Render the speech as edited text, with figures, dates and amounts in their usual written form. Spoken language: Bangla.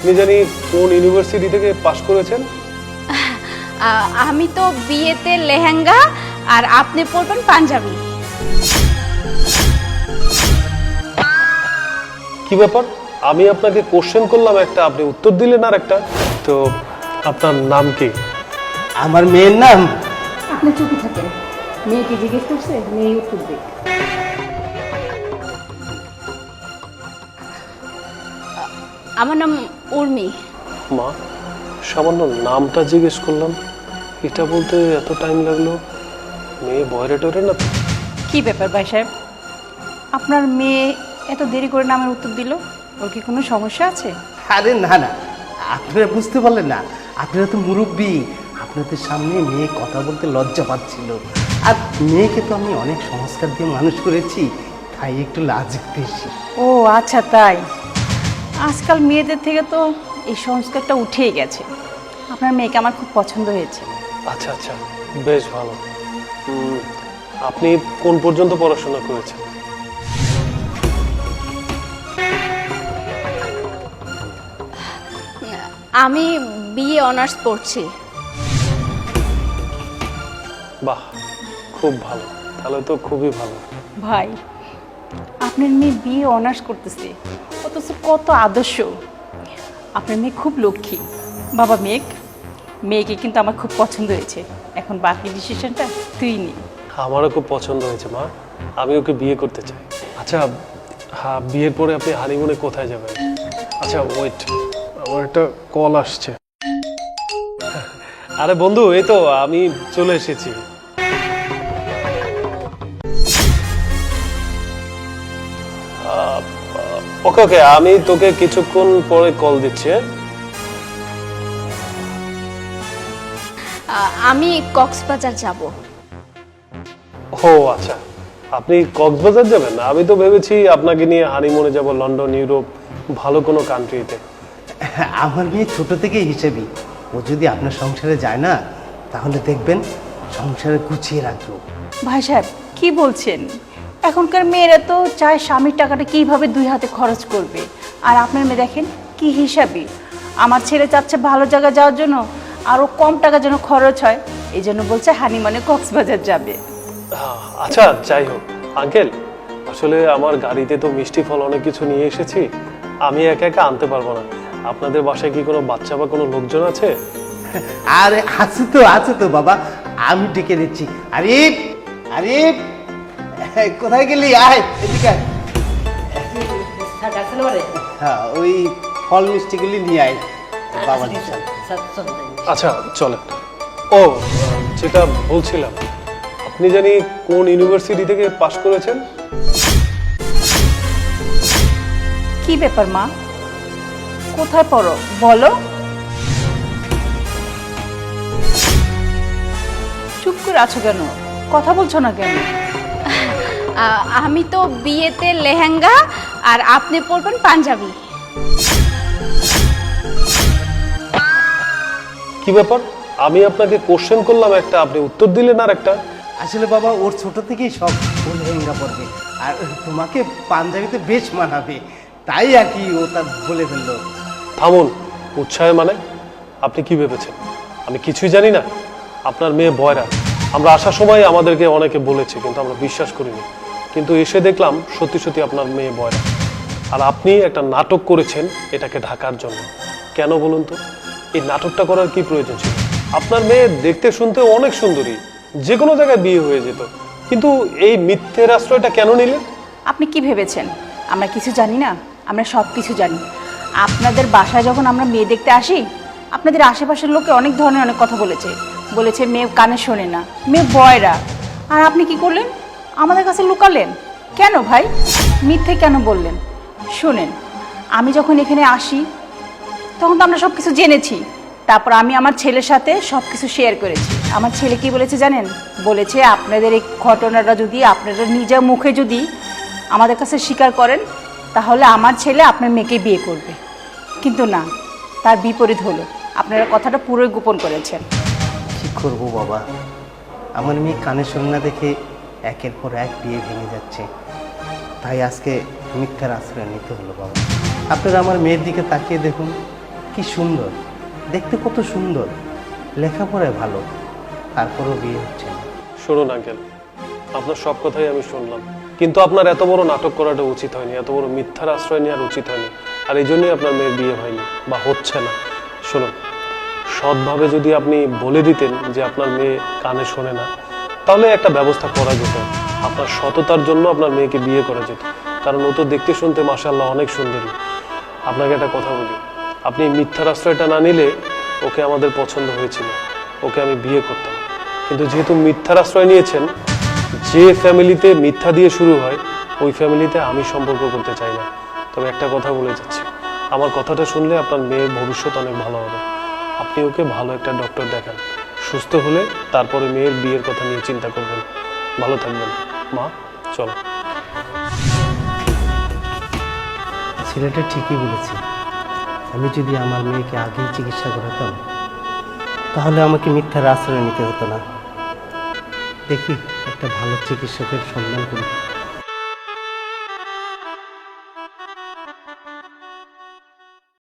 আপনি জানি কোন ইউনিভার্সিটি থেকে পাশ করেছেন? আমি তো বিয়েতে লেহেঙ্গা আর আপনি পরবেন পাঞ্জাবি। কি ব্যাপার, আমি আপনাকে কোশ্চেন করলাম একটা, আপনি উত্তর দিলেন আর একটা। তো আপনার নাম কি? আমার মেয়ের নাম আপনি চুপি থাকেন, মেয়েকে জিজ্ঞেস করছে, মেয়ে উত্তর দেখ। আমার নাম উর্মি। মা, সামান্য নামটা জিজ্ঞেস করলাম, এটা বলতে এত টাইম লাগলো? মেয়ে বয়রে টরে না তো? কি ব্যাপার ভাই সাহেব, আপনার মেয়ে এত দেরি করে নামের উত্তর দিল? ওর কি কোনো সমস্যা আছে? আরে না না, আপনারা বুঝতে পারলেন না, আপনারা তো মুরব্বী, আপনাদের সামনে মেয়ে কথা বলতে লজ্জা পাচ্ছিল। আর মেয়েকে তো আমি অনেক সংস্কার দিয়ে মানুষ করেছি, তাই একটু লাজ বেশি। ও আচ্ছা, তাই। আজকাল মেয়েদের থেকে তো এই সংস্কারটা উঠেই গেছে। আপনার মেয়েকে আমার খুব পছন্দ হয়েছে। আচ্ছা আচ্ছা, বেশ ভালো। আপনি কোন পর্যন্ত পড়াশোনা করেছেন? আমি বিএ অনার্স পড়ছি। বাহ, খুব ভালো, তাহলে তো খুবই ভালো। ভাই, আপনার মেয়ে বিয়ে অনার্স করতেছে, অথচ কত আদর্শ। আপনার মেয়ে খুব লক্ষ্মী। বাবা মেয়েকে কিন্তু আমার খুব পছন্দ হয়েছে। এখন বাকি ডিসিশনটা তুই নি। আমারও খুব পছন্দ হয়েছে মা, আমি ওকে বিয়ে করতে চাই। আচ্ছা, হ্যাঁ, বিয়ের পরে আপনি হানিমুনে কোথায় যাবেন? আচ্ছা ওয়েট, আমার একটা কল আসছে। আরে বন্ধু, এই তো আমি চলে এসেছি। ওকে ওকে, আমি তোকে কিছুক্ষণ পরে কল দিচ্ছি। আমি কক্সবাজার যাব। ও আচ্ছা, আপনি কক্সবাজার যাবেন? আমি তো ভেবেছি আপনাকে নিয়ে হানিমুনে যাব লন্ডন, ইউরোপ, ভালো কোনো কান্ট্রিতে। আমার মেয়ে ছোট থেকেই হিসেবি, ও যদি আপনার সংসারে যায় না, তাহলে দেখবেন সংসারে গুছিয়ে রাখবো। ভাই সাহেব, কি বলছেন? এখনকার মেয়েরা তো চায় স্বামীর টাকাটা কিভাবে দুই হাতে খরচ করবে, আর আপনার মেয়ে দেখেন কি হিসাবই। আমার ছেলে চাচ্ছে ভালো জায়গায় যাওয়ার জন্য, আরও কম টাকা যেন খরচ হয়, এই জন্য বলছে হানিমুনে কক্সবাজার যাবে। আচ্ছা যাই হোক আঙ্কেল, আসলে আমার গাড়িতে তো মিষ্টি ফল অনেক কিছু নিয়ে এসেছি, আমি একা একা আনতে পারবো না। আপনাদের বাসায় কি কোনো বাচ্চা বা কোনো লোকজন আছে? আরে আছে তো বাবা, আমি ডেকে দিচ্ছি। আরিফ, আরিফ, কোথায় গেলি? আয় এদিকে আয়। হ্যাঁ, ওই ফল মিষ্টিগুলি নিয়ে আয় বাবা। আচ্ছা চলেন। ও, যেটা বলছিলাম, আপনি জানি কোন ইউনিভার্সিটি থেকে পাশ করেছেন? কি ব্যাপার মা, কোথায় পড়ো বলো? চুপ করে আছো কেন, কথা বলছো না কেন? আমি তো বিয়েতে লেহেঙ্গা আর আপনি পরবেন পাঞ্জাবি। কি ব্যাপার, আমি আপনাকে কোশ্চেন করলাম একটা, আপনি উত্তর দিলেন আর একটা। আসলে বাবা, ওর ছোট থেকেই সব ও লেহেঙ্গা পরবে, আর তোমাকে পাঞ্জাবিতে বেশ মানাবে, তাই আর কি ও তা বলে ফেললো। থামুন, উৎসাহে মানে? আপনি কি ভেবেছেন আমি কিছুই জানি না? আপনার মেয়ে বয়রা, আমরা আসার সময় আমাদেরকে অনেকে বলেছে, কিন্তু আমরা বিশ্বাস করিনি, কিন্তু এসে দেখলাম সত্যি সত্যি আপনার মেয়ে বয়রা। আর আপনি একটা নাটক করেছেন এটাকে ঢাকার জন্য। কেন বলুন তো? এই নাটকটা করার কি প্রয়োজন ছিল? আপনার মেয়ে দেখতে শুনতে অনেক সুন্দরী, যে কোনো জায়গায় বিয়ে হয়ে যেত, কিন্তু এই মিথ্যের আশ্রয়টা কেন নিলেন? আপনি কি ভেবেছেন আমরা কিছু জানি না? আমরা সব কিছু জানি। আপনাদের বাসায় যখন আমরা মেয়ে দেখতে আসি, আপনাদের আশেপাশের লোকে অনেক ধরনের অনেক কথা বলেছে মেয়ে কানে শোনে না, মেয়ে বয়রা। আর আপনি কি করলেন? আমাদের কাছে লুকালেন কেন ভাই? মিথ্যে কেন বললেন? শোনেন, আমি যখন এখানে আসি তখন তো আমরা সব কিছু জেনেছি। তারপর আমি আমার ছেলের সাথে সব কিছু শেয়ার করেছি। আমার ছেলে কি বলেছে জানেন? বলেছে আপনাদের এই ঘটনাটা যদি আপনারা নিজের মুখে যদি আমাদের কাছে স্বীকার করেন, তাহলে আমার ছেলে আপনার মেয়েকে বিয়ে করবে। কিন্তু না, তার বিপরীত হলো। আপনারা কথাটা পুরোই গোপন করেছেন। কি করবো বাবা, আমার মেয়ে কানে শোনে না দেখে একের পর এক বিয়ে ভেঙে যাচ্ছে, তাই আজকে মিথ্যার আশ্রয় নিতে হলো বাবা। আপনারা আমার মেয়ের দিকে তাকিয়ে দেখুন, কি সুন্দর, দেখতে কত সুন্দর, লেখাপড়ায় ভালো, তারপরেও বিয়ে হচ্ছে না। শুনুন আঙ্কেল, আপনার সব কথাই আমি শুনলাম, কিন্তু আপনার এত বড় নাটক করাটা উচিত হয়নি, এত বড় মিথ্যার আশ্রয় নেওয়ার উচিত হয়নি, আর এই জন্যই আপনার মেয়ের বিয়ে হয়নি বা হচ্ছে না। শুনুন, সৎভাবে যদি আপনি বলে দিতেন যে আপনার মেয়ে কানে শোনে না, তাহলে একটা ব্যবস্থা করা যেত। আপনার সততার জন্য আপনার মেয়েকে বিয়ে করা যেত, কারণ ও তো দেখতে শুনতে মাশাআল্লাহ অনেক সুন্দরী। আপনাকে একটা কথা বলি, আপনি মিথ্যার আশ্রয়টা না নিলে ওকে আমাদের পছন্দ হয়েছিল, ওকে আমি বিয়ে করতাম, কিন্তু যেহেতু মিথ্যার আশ্রয় নিয়েছেন, যে ফ্যামিলিতে মিথ্যা দিয়ে শুরু হয় ওই ফ্যামিলিতে আমি সম্পর্ক করতে চাই না। তবে একটা কথা বলে যাচ্ছি, আমার কথাটা শুনলে আপনার মেয়ের ভবিষ্যৎ অনেক ভালো হবে। আপনি ওকে ভালো একটা ডক্টর দেখান, সুস্থ হলে তারপরে মেয়ের বিয়ের কথা নিয়ে চিন্তা করবেন। ভালো থাকবেন মা, চলো। ছেলেটা ঠিকই বলেছে, আমি যদি আমার মেয়েকে আগেই চিকিৎসা করাতাম তাহলে আমাকে মিথ্যার আশ্রয় নিতে হতো না। দেখি একটা ভালো চিকিৎসকের সন্ধান করি।